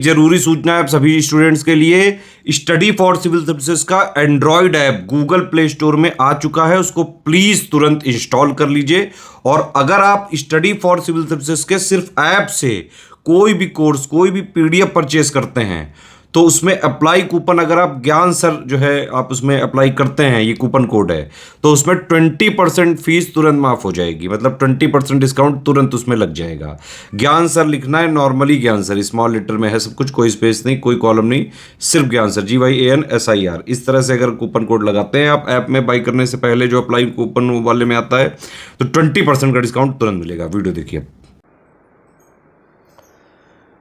जरूरी सूचना है आप सभी स्टूडेंट्स के लिए, स्टडी फॉर सिविल सर्विसेज का Android app Google play store में आ चुका है, उसको प्लीज तुरंत इंस्टॉल कर लीजिए। और अगर आप स्टडी फॉर सिविल सर्विसेज के सिर्फ ऐप से कोई भी कोर्स, कोई भी पीडीएफ परचेस करते हैं तो उसमें अप्लाई कूपन, अगर आप ज्ञान सर जो है आप उसमें अप्लाई करते हैं, ये कूपन कोड है, तो उसमें 20% फीस तुरंत माफ हो जाएगी, मतलब 20% डिस्काउंट तुरंत उसमें लग जाएगा। ज्ञान सर लिखना है, नॉर्मली ज्ञान सर स्मॉल लेटर में है सब कुछ, कोई स्पेस नहीं, कोई कॉलम नहीं, सिर्फ ज्ञान सर, GYANSIR। इस तरह से अगर कूपन कोड लगाते हैं आप ऐप में बाई करने से पहले, जो अप्लाई कूपन वाले में आता है, तो 20% का डिस्काउंट तुरंत मिलेगा। वीडियो देखिए।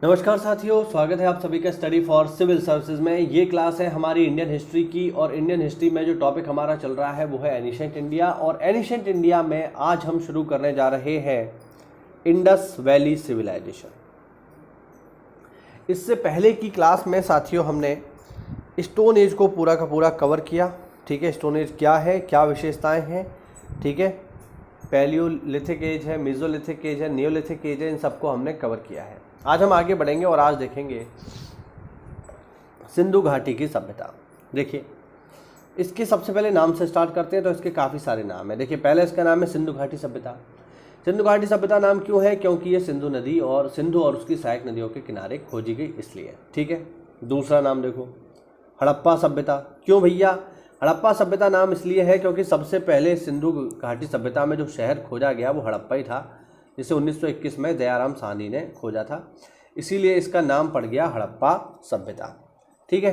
नमस्कार साथियों, स्वागत है आप सभी का स्टडी फॉर सिविल सर्विसेज में। ये क्लास है हमारी इंडियन हिस्ट्री की, और इंडियन हिस्ट्री में जो टॉपिक हमारा चल रहा है वो है एनिशेंट इंडिया। और एनिशेंट इंडिया में आज हम शुरू करने जा रहे हैं इंडस वैली सिविलाइजेशन। इससे पहले की क्लास में साथियों हमने स्टोन एज को पूरा का पूरा कवर किया। ठीक है, स्टोन एज क्या है, क्या विशेषताएँ हैं, ठीक है, पैलियोलिथिक एज है, मेसोलिथिक एज है, नियोलिथिक एज है, इन सबको हमने कवर किया है। आज हम आगे बढ़ेंगे और आज देखेंगे सिंधु घाटी की सभ्यता। देखिए, इसके सबसे पहले नाम से स्टार्ट करते हैं, तो इसके काफ़ी सारे नाम हैं। देखिए, पहले इसका नाम है सिंधु घाटी सभ्यता। सिंधु घाटी सभ्यता नाम क्यों है? क्योंकि ये सिंधु नदी और सिंधु और उसकी सहायक नदियों के किनारे खोजी गई, इसलिए। ठीक है, दूसरा नाम देखो, हड़प्पा सभ्यता। क्यों भैया? हड़प्पा सभ्यता नाम इसलिए है क्योंकि सबसे पहले सिंधु घाटी सभ्यता में जो शहर खोजा गया वो हड़प्पा ही था, जिसे 1921 में दयाराम साहनी ने खोजा था, इसीलिए इसका नाम पड़ गया हड़प्पा सभ्यता। ठीक है,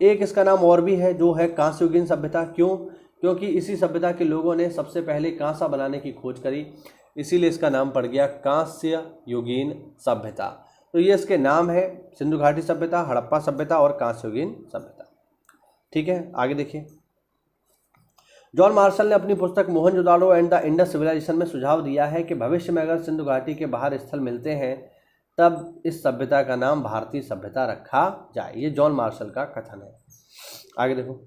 एक इसका नाम और भी है जो है कांस्ययुगीन सभ्यता। क्यों? क्योंकि इसी सभ्यता के लोगों ने सबसे पहले कांसा बनाने की खोज करी, इसीलिए इसका नाम पड़ गया कांस्ययुगीन सभ्यता। तो ये इसके नाम है, सिंधु घाटी सभ्यता, हड़प्पा सभ्यता और कांस्ययुगीन सभ्यता। ठीक है, आगे देखिए। जॉन मार्शल ने अपनी पुस्तक Mohenjodaro and the Indus civilization में सुझाव दिया है कि भविष्य में अगर सिंधु घाटी के बाहर स्थल मिलते हैं तब इस सभ्यता का नाम भारतीय सभ्यता रखा जाए। ये जॉन मार्शल का कथन है। आगे देखो,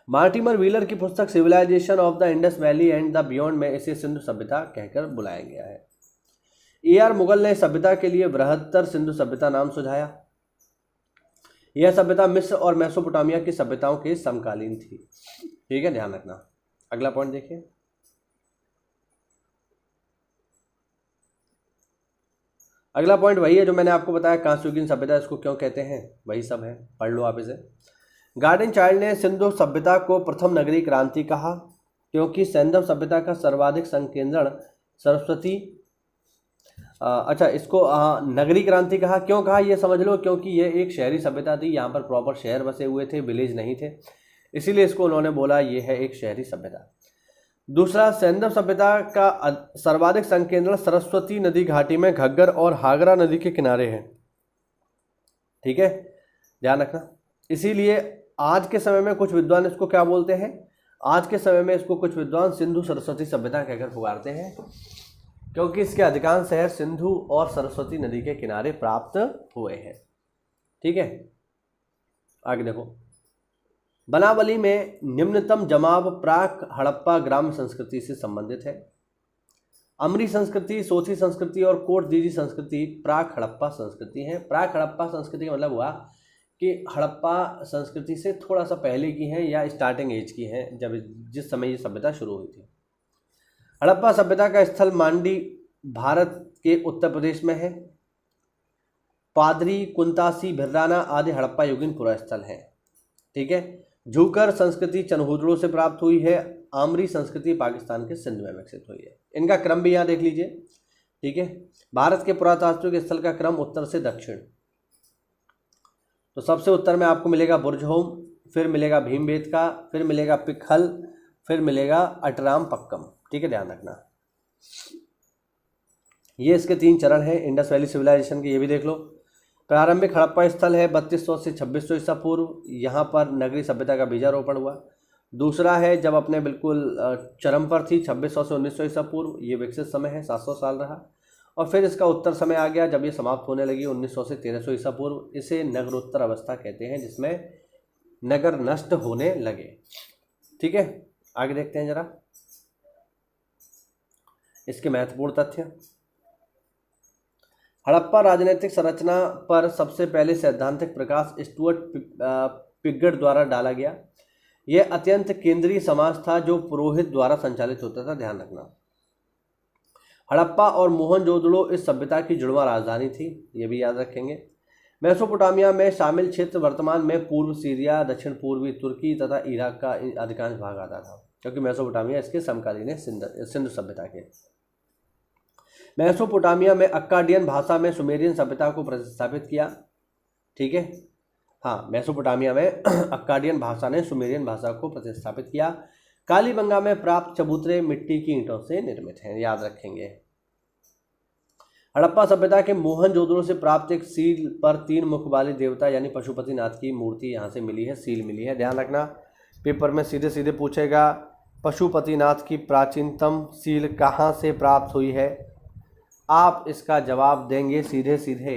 मार्टिमर व्हीलर की पुस्तक civilization of the Indus valley and the beyond में इसे सिंधु सभ्यता कहकर बुलाया गया है। AR मुगल ने सभ्यता के लिए बृहत्तर सिंधु सभ्यता नाम सुझाया। यह सभ्यता मिस्र और मेसोपोटामिया की सभ्यताओं के समकालीन थी। ठीक है, ध्यान रखना। अगला पॉइंट देखिए, अगला पॉइंट वही है जो मैंने आपको बताया, कांस्ययुगीन सभ्यता इसको क्यों कहते हैं, वही सब है, पढ़ लो आप इसे। गार्डन चाइल्ड ने सिंधु सभ्यता को प्रथम नगरीय क्रांति कहा, क्योंकि सैंधव सभ्यता का सर्वाधिक संकेंद्रण सरस्वती इसको नगरी क्रांति कहा। क्यों कहा ये समझ लो, क्योंकि ये एक शहरी सभ्यता थी, यहाँ पर प्रॉपर शहर बसे हुए थे, विलेज नहीं थे, इसीलिए इसको उन्होंने बोला ये है एक शहरी सभ्यता। दूसरा, सैंधव सभ्यता का सर्वाधिक संकेंद्रण सरस्वती नदी घाटी में घग्गर और हागरा नदी के किनारे है। ठीक है, ध्यान रखना। इसीलिए आज के समय में कुछ विद्वान इसको क्या बोलते हैं, आज के समय में इसको कुछ विद्वान सिंधु सरस्वती सभ्यता कहकर पुकारते हैं, क्योंकि इसके अधिकांश शहर सिंधु और सरस्वती नदी के किनारे प्राप्त हुए हैं। ठीक है, आगे देखो, बनावली में निम्नतम जमाव प्राक हड़प्पा ग्राम संस्कृति से संबंधित है। अमरी संस्कृति, सोथी संस्कृति और कोट दीजी संस्कृति प्राक हड़प्पा संस्कृति है। प्राक हड़प्पा संस्कृति का मतलब हुआ कि हड़प्पा संस्कृति से थोड़ा सा पहले की है या स्टार्टिंग एज की है, जब जिस समय ये सभ्यता शुरू हुई थी। हड़प्पा सभ्यता का स्थल मांडी भारत के उत्तर प्रदेश में है। पादरी, कुंतासी, भिर्राना आदि हड़प्पा युगीन पुरास्थल हैं। ठीक है, झूकर संस्कृति चनहूदड़ों से प्राप्त हुई है। आमरी संस्कृति पाकिस्तान के सिंध में विकसित हुई है। इनका क्रम भी यहाँ देख लीजिए। ठीक है, भारत के पुरातात्विक स्थल का क्रम उत्तर से दक्षिण। तो सबसे उत्तर में आपको मिलेगा बुर्जहोम, फिर मिलेगा भीमबेटका, फिर मिलेगा पिखल, फिर मिलेगा अटराम पक्कम। ठीक है, ध्यान रखना। ये इसके 3 चरण हैं इंडस वैली सिविलाइजेशन के, ये भी देख लो। प्रारंभिक हड़प्पा स्थल है 3200 से 2600 ईसा पूर्व, यहाँ पर नगरी सभ्यता का बीजारोपण हुआ। दूसरा है जब अपने बिल्कुल चरम पर थी, 2600 से 1900 ईसा पूर्व, ये विकसित समय है, 700 साल रहा। और फिर इसका उत्तर समय आ गया जब ये समाप्त होने लगी 1900 से 1300 ईसा पूर्व। इसे नगरोत्तर अवस्था कहते हैं, जिसमें नगर नष्ट होने लगे। ठीक है, आगे देखते हैं जरा इसके महत्वपूर्ण तथ्य। हड़प्पा राजनीतिक संरचना पर सबसे पहले सैद्धांतिक प्रकाश स्टुअर्ट पिगट द्वारा डाला गया। यह अत्यंत केंद्रीय समाज था जो पुरोहित द्वारा संचालित होता था, ध्यान रखना। हड़प्पा और मोहनजोदड़ो इस सभ्यता की जुड़वा राजधानी थी, ये भी याद रखेंगे। मेसोपोटामिया में शामिल क्षेत्र वर्तमान में पूर्व सीरिया, दक्षिण पूर्वी तुर्की तथा इराक का अधिकांश भाग आता था, क्योंकि मेसोपोटामिया इसके समकालीन है सिंधु सभ्यता के। मेसोपोटामिया में अक्काडियन भाषा में सुमेरियन सभ्यता को प्रतिस्थापित किया, ठीक है। हाँ, मेसोपोटामिया में अक्काडियन भाषा ने सुमेरियन भाषा को प्रतिस्थापित किया। कालीबंगा में प्राप्त चबूतरे मिट्टी की ईंटों से निर्मित हैं, याद रखेंगे। हड़प्पा सभ्यता के मोहनजोदड़ो से प्राप्त एक सील पर 3 मुख वाली देवता यानी पशुपतिनाथ की मूर्ति यहाँ से मिली है, सील मिली है, ध्यान रखना। पेपर में सीधे सीधे पूछेगा पशुपतिनाथ की प्राचीनतम सील कहाँ से प्राप्त हुई है। आप इसका जवाब देंगे सीधे सीधे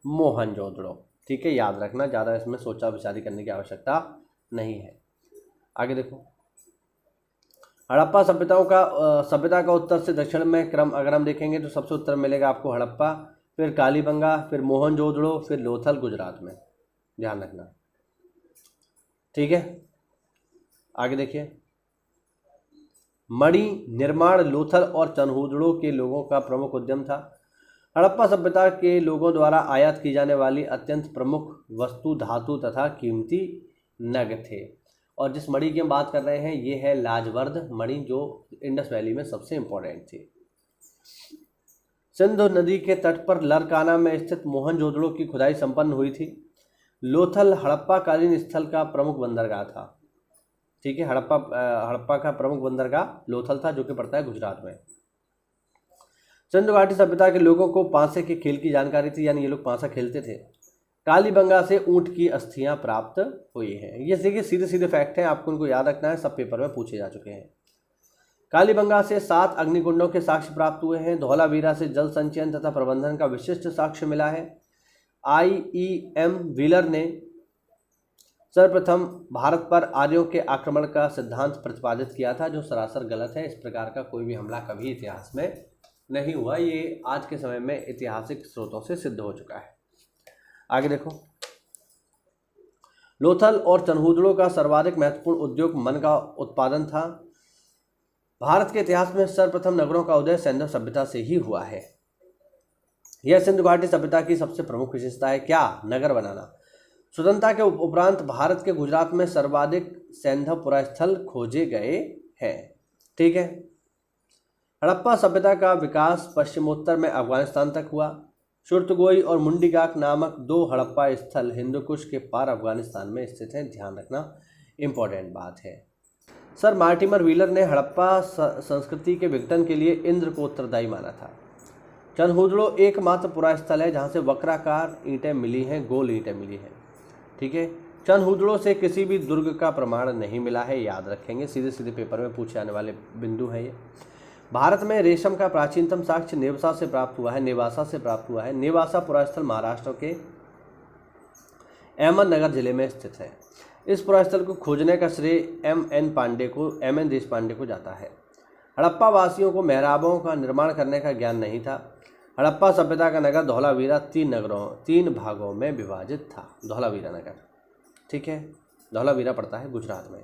मोहनजोदड़ो, ठीक है, याद रखना। ज़्यादा इसमें सोचा विचारी करने की आवश्यकता नहीं है। आगे देखो, हड़प्पा सभ्यता का उत्तर से दक्षिण में क्रम अगर हम देखेंगे तो सबसे उत्तर मिलेगा आपको हड़प्पा, फिर कालीबंगा, फिर मोहनजोदड़ो, फिर लोथल गुजरात में, ध्यान रखना, ठीक है। आगे देखिए, मणि निर्माण लोथल और चनहूदड़ो के लोगों का प्रमुख उद्यम था। हड़प्पा सभ्यता के लोगों द्वारा आयात की जाने वाली अत्यंत प्रमुख वस्तु धातु तथा कीमती नग थे। और जिस मणि की हम बात कर रहे हैं ये है लाजवर्द मणि, जो इंडस वैली में सबसे इंपॉर्टेंट थी। सिंधु नदी के तट पर लरकाना में स्थित मोहनजोदड़ो की खुदाई संपन्न हुई थी। लोथल हड़प्पा कालीन स्थल का प्रमुख बंदरगाह था, ठीक है। हड़प्पा का प्रमुख बंदरगाह लोथल था, जो कि पड़ता है गुजरात में। सिंधु घाटी सभ्यता के लोगों को पांसे के खेल की जानकारी थी, यानी ये लोग पांसा खेलते थे। कालीबंगा से ऊंट की अस्थियां प्राप्त हुई हैं। ये देखिए सीधे सीधे फैक्ट हैं, आपको उनको याद रखना है, सब पेपर में पूछे जा चुके हैं। कालीबंगा से 7 अग्निकुंडों के साक्ष्य प्राप्त हुए हैं। धौलावीरा से जल संचयन तथा प्रबंधन का विशिष्ट साक्ष्य मिला है। IEM व्हीलर ने सर्वप्रथम भारत पर आर्यों के आक्रमण का सिद्धांत प्रतिपादित किया था, जो सरासर गलत है। इस प्रकार का कोई भी हमला कभी इतिहास में नहीं हुआ, ये आज के समय में ऐतिहासिक स्रोतों से सिद्ध हो चुका है। आगे देखो, लोथल और चनहूदड़ो का सर्वाधिक महत्वपूर्ण उद्योग मन का उत्पादन था। भारत के इतिहास में सर्वप्रथम नगरों का उदय सैंधव सभ्यता से ही हुआ है। यह सिंधु घाटी सभ्यता की सबसे प्रमुख विशेषता है, क्या? नगर बनाना। स्वतंत्रता के उपरांत भारत के गुजरात में सर्वाधिक सैंधव पुरास्थल खोजे गए हैं, ठीक है। हड़प्पा सभ्यता का विकास पश्चिमोत्तर में अफगानिस्तान तक हुआ। शुर्तगोई और मुंडीगाक नामक 2 हड़प्पा स्थल हिंदुकुश के पार अफगानिस्तान में स्थित हैं, ध्यान रखना, इंपॉर्टेंट बात है। सर मार्टिमर व्हीलर ने हड़प्पा संस्कृति के विघटन के लिए इंद्र को उत्तरदायी माना था। चनहूदड़ो एकमात्र पुरास्थल है जहाँ से वक्राकार ईंटें मिली हैं, गोल ईंटें मिली हैं, ठीक है। चनहूदड़ो से किसी भी दुर्ग का प्रमाण नहीं मिला है, याद रखेंगे, सीधे सीधे पेपर में पूछे जाने वाले बिंदु हैं ये। भारत में रेशम का प्राचीनतम साक्ष्य नेवासा से प्राप्त हुआ है। नेवासा पुरास्थल महाराष्ट्र के अहमदनगर जिले में स्थित है। इस पुरास्थल को खोजने का श्रेय M.N. देशपांडे को जाता है। हड़प्पा वासियों को मेहराबों का निर्माण करने का ज्ञान नहीं था। हड़प्पा सभ्यता का नगर धौलावीरा 3 भागों में विभाजित था। धौलावीरा नगर, ठीक है, धौलावीरा पड़ता है गुजरात में।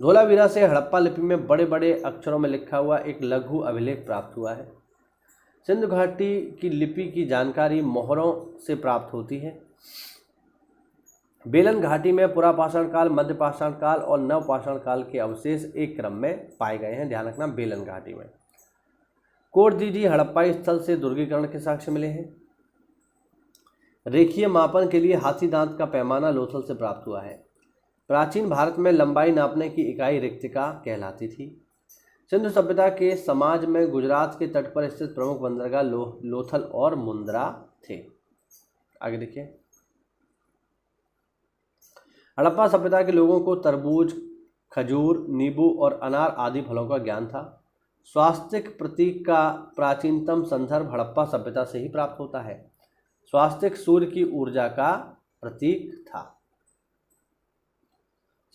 धौलावीरा से हड़प्पा लिपि में बड़े बड़े अक्षरों में लिखा हुआ एक लघु अभिलेख प्राप्त हुआ है। सिंधु घाटी की लिपि की जानकारी मोहरों से प्राप्त होती है। बेलन घाटी में पुरापाषाण काल, मध्य पाषाण काल और नवपाषाण काल के अवशेष एक क्रम में पाए गए हैं, ध्यान रखना, बेलन घाटी में। कोटदीजी हड़प्पाई स्थल से दुर्गीकरण के साक्ष्य मिले हैं। रेखीय मापन के लिए हाथी दांत का पैमाना लोथल से प्राप्त हुआ है। प्राचीन भारत में लंबाई नापने की इकाई रिक्तिका कहलाती थी। सिंधु सभ्यता के समाज में गुजरात के तट पर स्थित प्रमुख बंदरगाह लोथल और मुंद्रा थे। आगे देखिए, हड़प्पा सभ्यता के लोगों को तरबूज, खजूर, नींबू और अनार आदि फलों का ज्ञान था। स्वास्तिक प्रतीक का प्राचीनतम संदर्भ हड़प्पा सभ्यता से ही प्राप्त होता है। स्वास्तिक सूर्य की ऊर्जा का प्रतीक था।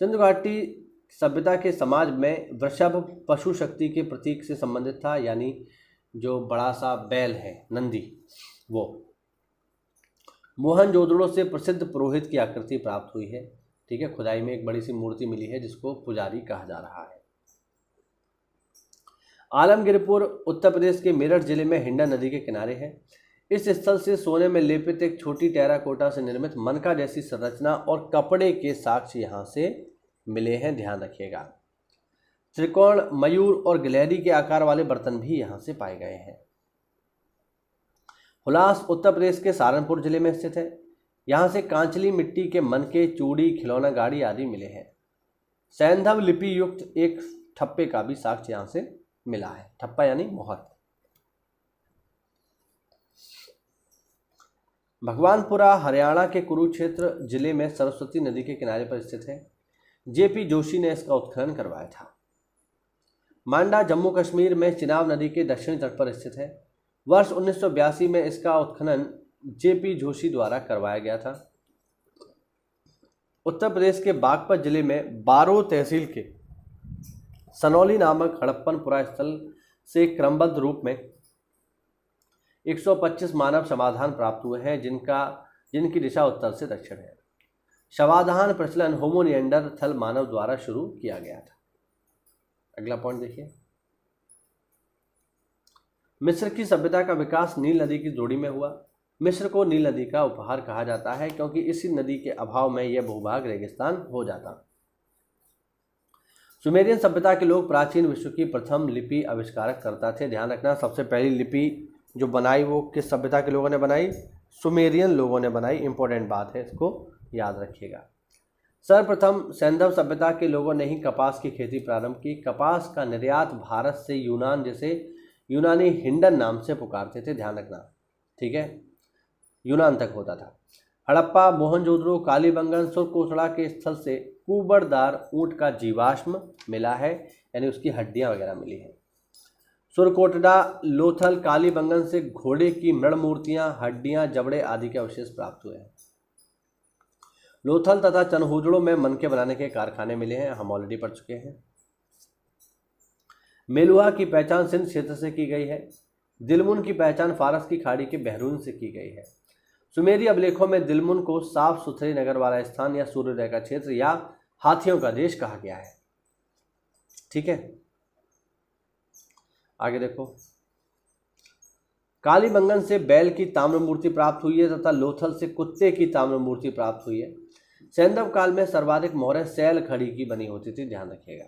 सिंधु घाटी सभ्यता के समाज में वृषभ पशु शक्ति के प्रतीक से संबंधित था, यानी जो बड़ा सा बैल है, नंदी, वो मोहनजोदड़ो से प्रसिद्ध पुरोहित की आकृति प्राप्त हुई है। ठीक है, खुदाई में एक बड़ी सी मूर्ति मिली है जिसको पुजारी कहा जा रहा है। आलमगीरपुर उत्तर प्रदेश के मेरठ जिले में हिंडन नदी के किनारे है। इस स्थल से सोने में लेपित एक छोटी टेराकोटा से निर्मित मनका जैसी संरचना और कपड़े के साक्ष्य यहाँ से मिले हैं, ध्यान रखिएगा। त्रिकोण, मयूर और गिलहरी के आकार वाले बर्तन भी यहाँ से पाए गए हैं। हुलास उत्तर प्रदेश के सहारनपुर जिले में स्थित है। यहाँ से कांचली मिट्टी के मनके, चूड़ी, खिलौना गाड़ी आदि मिले हैं। सैंधव लिपि युक्त एक ठप्पे का भी साक्ष्य यहाँ से मिला है। ठप्पा यानी मोहर। भगवानपुरा हरियाणा के कुरुक्षेत्र जिले में सरस्वती नदी के किनारे पर स्थित है। जेपी जोशी ने इसका उत्खनन करवाया था। मांडा जम्मू कश्मीर में चिनाब नदी के दक्षिणी तट पर स्थित है। वर्ष 1982 में इसका उत्खनन जेपी जोशी द्वारा करवाया गया था। उत्तर प्रदेश के बागपत जिले में बारो तहसील के सनौली नामक हड़प्पन पुरास्थल से क्रमबद्ध रूप में 125 मानव समाधान प्राप्त हुए हैं जिनकी दिशा उत्तर से दक्षिण है। शवाधान प्रचलन होमो निएंडरथल मानव द्वारा शुरू किया गया था। अगला पॉइंट देखिए। मिस्र की सभ्यता का विकास नील नदी की जोड़ी में हुआ। मिस्र को नील नदी का उपहार कहा जाता है क्योंकि इसी नदी के अभाव में यह भूभाग रेगिस्तान हो जाता। सुमेरियन सभ्यता के लोग प्राचीन विश्व की प्रथम लिपि आविष्कारक करता थे। ध्यान रखना, सबसे पहली लिपि जो बनाई वो किस सभ्यता के लोगों ने बनाई? सुमेरियन लोगों ने बनाई। इंपॉर्टेंट बात है, इसको याद रखिएगा। सर्वप्रथम सैंधव सभ्यता के लोगों ने ही कपास की खेती प्रारंभ की। कपास का निर्यात भारत से यूनान, जैसे यूनानी हिंडन नाम से पुकारते थे, ध्यान रखना, ठीक है, यूनान तक होता था। हड़प्पा, मोहनजोदड़ो, कालीबंगन, सुरकोटड़ा के स्थल से कुबड़दार ऊंट का जीवाश्म मिला है, यानी उसकी हड्डियां वगैरह मिली है। सुरकोटड़ा, लोथल, कालीबंगन से घोड़े की मृण मूर्तियां, हड्डियां, जबड़े आदि के अवशेष प्राप्त हुए हैं। लोथल तथा चनहुजड़ों में मनके बनाने के कारखाने मिले हैं, हम ऑलरेडी पढ़ चुके हैं। मेलुआ की पहचान सिंध क्षेत्र से की गई है। दिलमुन की पहचान फारस की खाड़ी के बहरून से की गई है। सुमेरी अभिलेखों में दिलमुन को साफ सुथरे नगर वाला स्थान या सूर्योदय का क्षेत्र या हाथियों का देश कहा गया है। ठीक है, आगे देखो। कालीबंगन से बैल की ताम्र मूर्ति प्राप्त हुई है तथा लोथल से कुत्ते की ताम्र मूर्ति प्राप्त हुई है। सैंधव काल में सर्वाधिक मोहरें सैल खड़ी की बनी होती थी, ध्यान रखिएगा।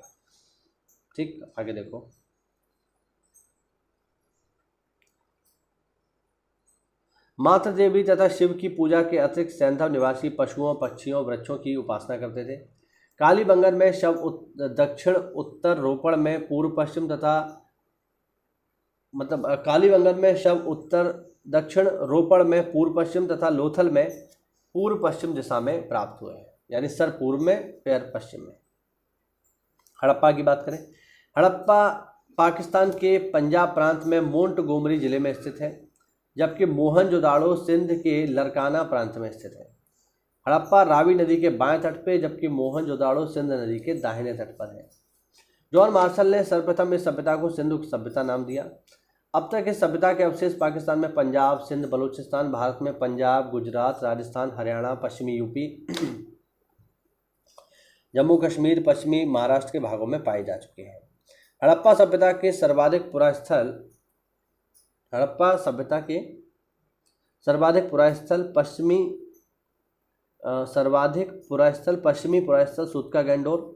ठीक, आगे देखो। मातृ देवी तथा शिव की पूजा के अतिरिक्त सैंधव निवासी पशुओं, पक्षियों, वृक्षों की उपासना करते थे। कालीबंगन में शव दक्षिण उत्तर रोपड़ में पूर्व पश्चिम तथा कालीबंगन में शव उत्तर दक्षिण रोपड़ में पूर्व पश्चिम तथा लोथल में पूर्व पश्चिम दिशा में प्राप्त हुए हैं, यानी सर पूर्व में पैर पश्चिम में। हड़प्पा की बात करें। हड़प्पा पाकिस्तान के पंजाब प्रांत में मोंटगोमरी जिले में स्थित है, जबकि मोहनजोदाड़ो सिंध के लरकाना प्रांत में स्थित है। हड़प्पा रावी नदी के बाएं तट पे, जबकि मोहनजोदाड़ो सिंध नदी के दाहिने तट पर है। जॉन मार्शल ने सर्वप्रथम इस सभ्यता को सिंधु सभ्यता नाम दिया। अब तक इस सभ्यता के अवशेष पाकिस्तान में पंजाब, सिंध, बलूचिस्तान, भारत में पंजाब, गुजरात, राजस्थान, हरियाणा, पश्चिमी यूपी, जम्मू कश्मीर, पश्चिमी महाराष्ट्र के भागों में पाए जा चुके हैं। हड़प्पा सभ्यता के सर्वाधिक पश्चिमी पुरास्थल सूतका गैंडोर,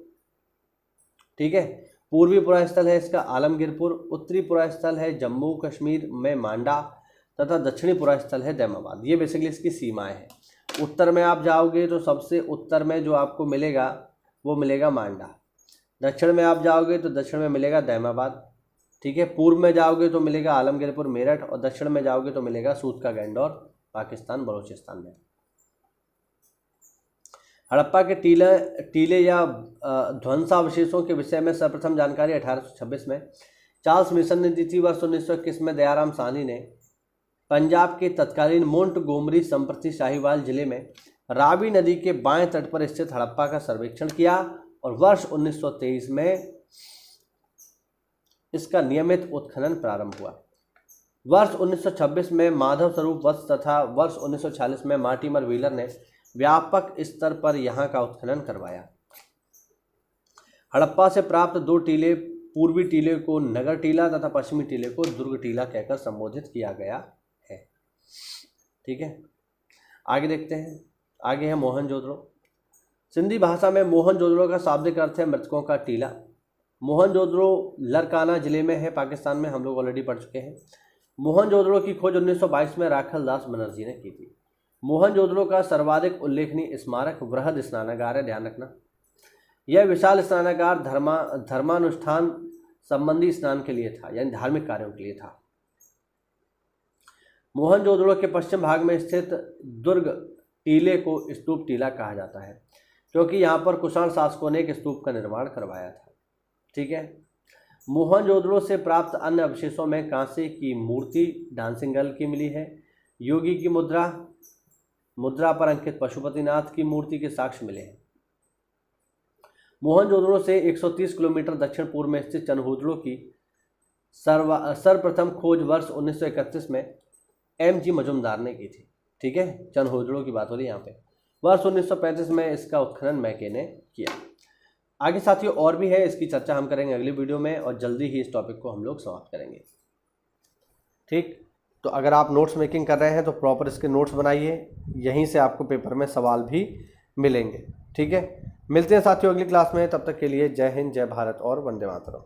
ठीक है। पूर्वी पुरास्थल है इसका आलमगीरपुर, उत्तरी पुरास्थल है जम्मू कश्मीर में मांडा तथा दक्षिणी पुरास्थल है दैमाबाद। ये बेसिकली इसकी सीमाएं हैं। उत्तर में आप जाओगे तो सबसे उत्तर में जो आपको मिलेगा वो मिलेगा मांडा। दक्षिण में आप जाओगे तो दक्षिण में मिलेगा दैमाबाद, ठीक है। पूर्व में जाओगे तो मिलेगा आलमगीरपुर मेरठ, और दक्षिण में जाओगे तो मिलेगा सूतका गैंडोर पाकिस्तान बलूचिस्तान में। हड़प्पा के टीले या ध्वंसावशेषों के विषय में सर्वप्रथम जानकारी 1826 में चार्ल्स मिशन ने दी थी। वर्ष 1921 में दयाराम साहनी ने पंजाब के तत्कालीन मोंटगोमरी संप्रति शाहीवाल जिले में रावी नदी के बाएं तट पर स्थित हड़प्पा का सर्वेक्षण किया और वर्ष 1923 में इसका नियमित उत्खनन प्रारंभ हुआ। वर्ष 1926 में माधव स्वरूप वत्स तथा वर्ष 1946 में मार्टिमर व्हीलर ने व्यापक स्तर पर यहाँ का उत्खनन करवाया। हड़प्पा से प्राप्त 2 टीले पूर्वी टीले को नगर टीला तथा पश्चिमी टीले को दुर्ग टीला कहकर संबोधित किया गया है। ठीक है, आगे देखते हैं। आगे है मोहनजोदड़ो। सिंधी भाषा में मोहनजोदड़ो का शाब्दिक अर्थ है मृतकों का टीला। मोहनजोदड़ो लरकाना जिले में है, पाकिस्तान में, हम लोग ऑलरेडी पढ़ चुके हैं। मोहनजोदड़ो की खोज 1922 में राखल दास बनर्जी ने की थी। मोहनजोदड़ो का सर्वाधिक उल्लेखनीय स्मारक वृहद स्नानागार है, ध्यान रखना। यह विशाल स्नानागार धर्मानुष्ठान संबंधी स्नान के लिए था, यानी धार्मिक कार्यों के लिए था। मोहनजोदड़ो के पश्चिम भाग में स्थित दुर्ग टीले को स्तूप टीला कहा जाता है, क्योंकि यहाँ पर कुषाण शासकों ने एक स्तूप का निर्माण करवाया था। ठीक है, मोहनजोदड़ो से प्राप्त अन्य अवशेषों में कांसे की मूर्ति डांसिंग गर्ल की मिली है। योगी की मुद्रा पर अंकित पशुपतिनाथ की मूर्ति के साक्ष्य मिले हैं। मोहनजोदड़ो से 130 किलोमीटर दक्षिण पूर्व में स्थित चनहुदड़ो की सर्वप्रथम खोज वर्ष 1931 में M.G. मजुमदार ने की थी। ठीक है, चनहुदड़ो की बात हो रही है यहाँ पे। वर्ष 1935 में इसका उत्खनन मैके ने किया। आगे साथियों और भी है, इसकी चर्चा हम करेंगे अगली वीडियो में और जल्दी ही इस टॉपिक को हम लोग समाप्त करेंगे। ठीक, तो अगर आप नोट्स मेकिंग कर रहे हैं तो प्रॉपर इसके नोट्स बनाइए, यहीं से आपको पेपर में सवाल भी मिलेंगे। ठीक है, मिलते हैं साथियों अगली क्लास में, तब तक के लिए जय हिंद, जय भारत और वंदे मातरम।